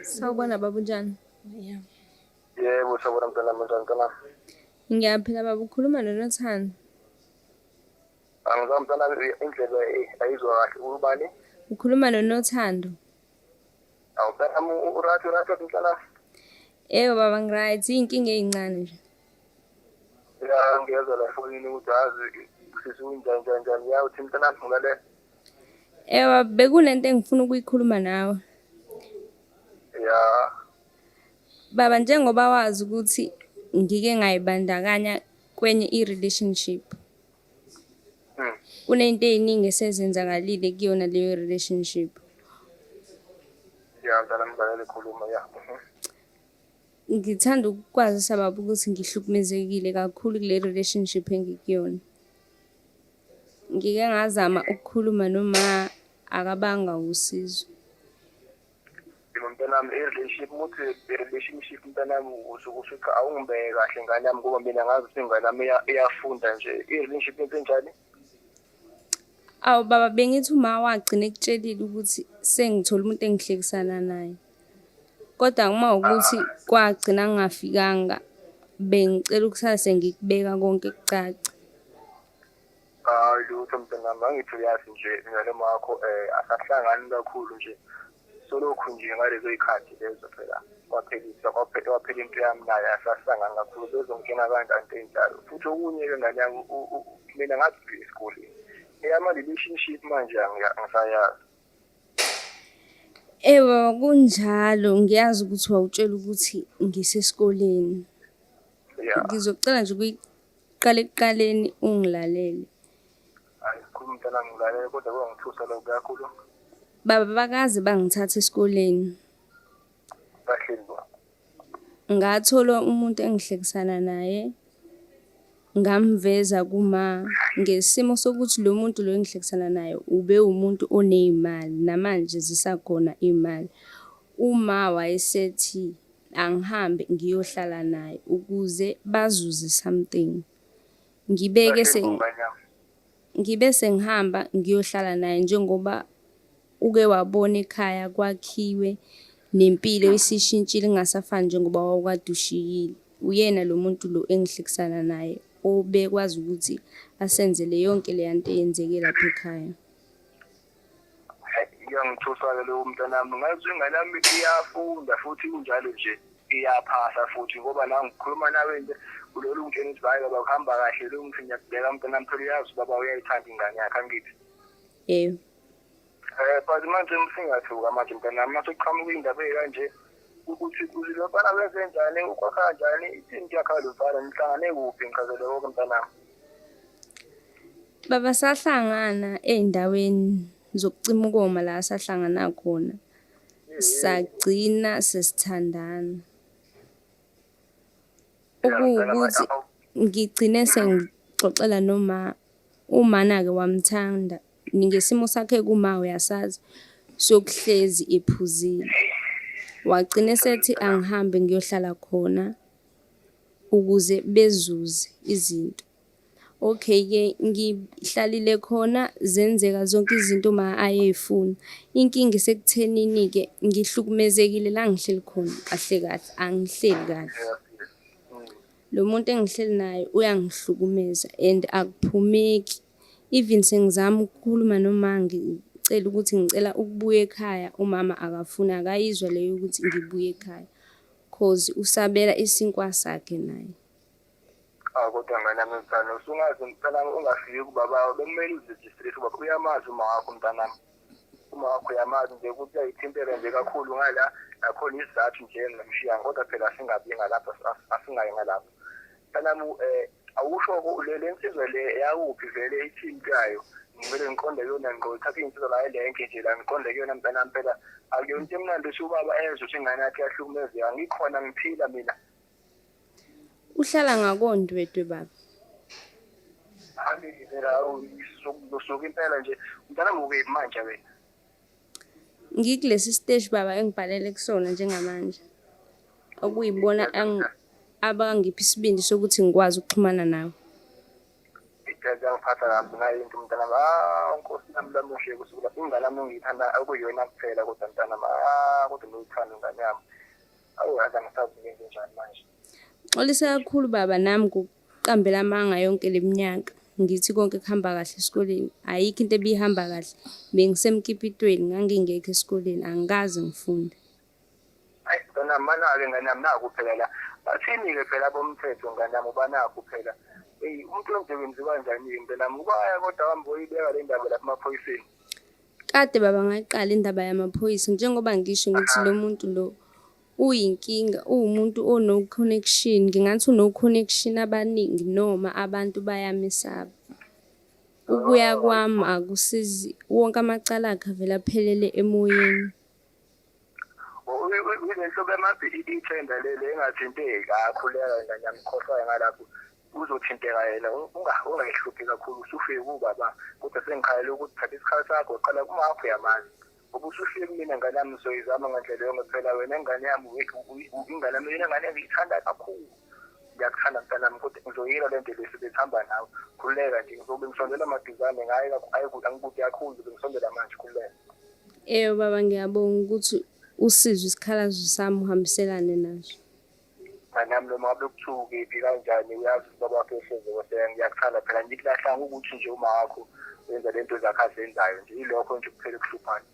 Sawubona baba unjani? Yeah. Yebo, sabona mntwana mntwana. Ngiyaphila baba, ukhuluma noNothando. Angizwa mntwana indlela ayizwa kahle ubani? Ukhuluma noNothando. Awutana urathi mntwana. Yebo baba ngiright, iy'nkinga ey'ncane nje. Ya ngiyezwa la fonini ukuthi azi sisi njani ya uthi mntwana ngale. Baba bekunento engifuna ukuyikhuluma nawe. Ya. Baba njengoba wazi ukuthi ngike ngayibandakanya kwenye i-relationship. Kuney'nto ey'ningi esezenzakalile kuyona leyo relationship. Ya mntwana mbalele khuluma ya. Ngithanda ukukwazisa baba ukuthi ngihlukumezekile kakhulu kule relationship engikuyona. Ngike ngazama ukukhuluma noma akabanga usizo. Mntanami i-relationship mntanami usuke awungibeke kahle ngane yami ngoba mina ngazi ukuthi ingane yami iyafunda nje. I-relationship enzenjani? Awu baba bengithi uma wagcina ekutshelile ukuthi sengithola umuntu engihlekisana naye. Kodwa uma ukuthi kwagcina ngingafikanga bengicela ukusase ngikubeka konke kucace. Hayi lutho mntanami angithi uyazi nje naloma wakho asahlangani kakhulu nje. Solokhu nje ngalezo y'khathi lezo phela waphela into yami naye asahlangani kakhulu bezongena kanjani into enjalo. Futhi okunye-ke ngane yami mina ngathi esikoleni. Eyama-relationship manje angisayazi. Baba kunjalo ngiyazi ukuthi wawutshela ukuthi ngisesikoleni. Ngizocela nje ukuyiqala ekuqaleni ungilalele. Hayi sikhuluma mntana ngilalele kodwa kuyangithusa lokho kakhulu. Baba bakaze bangithatha esikoleni. Bahleli ba. Ngathola umuntu engihlekisana naye. Ngamveza ngesimo sokuthi lo muntu lo engihlekisana naye ube umuntu oney'mali namanje zisakhona iy'mali. Uma wayesethi angihambe ngiyohlala naye ukuze bazuze something. Ngibe sengihamba ngiyohlala naye njengoba uke wabona ekhaya kwakhiwe nempilo isishintshile ingasafani njengoba wawukade ushiyile. Uyena lo muntu lo engihlekisana naye obekwazi ukuthi asenzele yonke le nto eyenzeke lapha ekhaya. Iyangithusa-ke lowo mntanami ngazi ingane yami iyafunda futhi kunjalo nje iyaphasa futhi ngoba la ngikhuluma nawe nje kulolu ngitshela ukuthi hayi baba kuhamba kahle lo ngithi ngiyakubheka mntanami phela uyazi baba uyayithanda ingane yakhe angithi. Yebo. But manje msingathuka manje mntanami mase uqhamuka indaba ey'kanje ukuthi uzilobala kwenzenjani ukwakha kanjani into yakho lomfana nihlangane kuphi ngichazele konke mntanami. Baba sahlangana ey'ndaweni zokucima ukoma la sahlangana khona. Sagcina sesithandana. Okuwukuthi ngigcine sengixoxela umana-ke wamthanda. Ngesimo sakhe kuma uyasazi sokuhlezi ephuzile. Wagcina sethi angihambe ngiyohlala khona ukuze bezuze izinto. Okay-ke ngihlalile khona zenzeka zonke izinto ayey'funa. Inkinga isekuthenini-ke ngihlukumezekile la ngihleli khona kahle angihleli kahle. Lo muntu engihleli naye uyangihlukumeza and akuphumeki. Even sengizama ukukhuluma noma ngicela ukuthi ngicela ukubuya ekhaya umama akafuni akayizwa leyo ukuthi ngibuye ekhaya cause usabela isinkwa sakhe naye. Kodwa ngane yami mntana usungazi mntana ungafiki kubaba bekumele uziregistrate ngoba uyamazi uma wakho mntanami. Uma wakho uyamazi nje ukuthi uyayithintela nje kakhulu ngala nakhona isizathu nje engamshiya kodwa phela singabi ngalapho asingayi ngalapho. Mntanami awusho le nsizwa le yakuphi vele ithintayo ngimele ngiqonde kuyona ngqo thatha insizwa la elenke nje la ngiqonde kuyona mntanami phela akuyona into emnandi ubaba ezwe ukuthi ingane yakhe yahlukumezeka ngikhona ngiphila mina. Uhlala ngakondwedwe baba. Hayi phela usuke impela nje mntanami uke manje wena. Ngikulesi stage baba engibhalele kusona njengamanje. Okuyibona abangiphi isibindi sokuthi ngikwazi ukuxhumana nawe. Ngiyangiphatha kabi nayo into mntanami. Nkosi yami lamuhle kusukela ingane yami ngiyithanda okuyona kuphela kodwa mntanami kodwa uthando ngane yami. Awu yazi angisazi ngenze njani manje. Xolisa kakhulu baba nami ngokuqambela amanga yonke le minyaka. Ngithi konke kuhamba kahle esikoleni. Ayikho into ebihamba kahle. Bengisemkipitweni ngangingekho esikoleni, angikaze ngifunde. Hayi ngane yami mana-ke ngane yami naku phela la. Bathini-ke phela bomthetho ngane yami ubanakho phela. Umuntu nje wenziwa kanjani ngempela nami ubaya kodwa wami boyibeka le ndaba lapha emaphoyiseni. Kade baba ngayiqala indaba yamaphoyisa njengoba ngisho ngithi lo muntu lo uyinkinga, uwumuntu ono-connection, ngingathi uno-connection abaningi noma abantu bayamesaba. Ukuya kwami akusizi, wonke amacala akhe avele aphelele emoyeni. Uyinhlobo ithenda lele engathinteki kakhuleka ngane yami khohlwayo ngalapho. Uzothinteka yena ungayihluphi kakhulu usufike kubaba kodwa sengikhayela ukuthi thatha isikhathi sakho qala kumakho yamazi ngoba usufike kumina ngane yami soyizama ngandlela yonke phela wena ingane yami ingane yami ingane ngiyithanda kakhulu ngiyakuthanda mntanami kodwa ngizoyila lento lesi bethamba nawe khuleka nje ngizobe ngisondela maduzane ngaye angikude kakhulu ngisondela manje khuleka. Baba ngiyabonga ukuthi usizwe isikhalazo sami uhambiselane naso. Nami noma ngabe kuthuke kanjani uyazi ubaba wakho ehleze kodwa ngiyakuthanda phela ngikulahlanga ukuthi nje uma wakho wenza lento zakhe azenzayo nje ilokho nje kuphela kuhluphana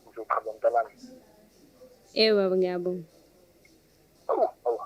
ngizoqhamba mntanami. Baba ngiyabonga. Awu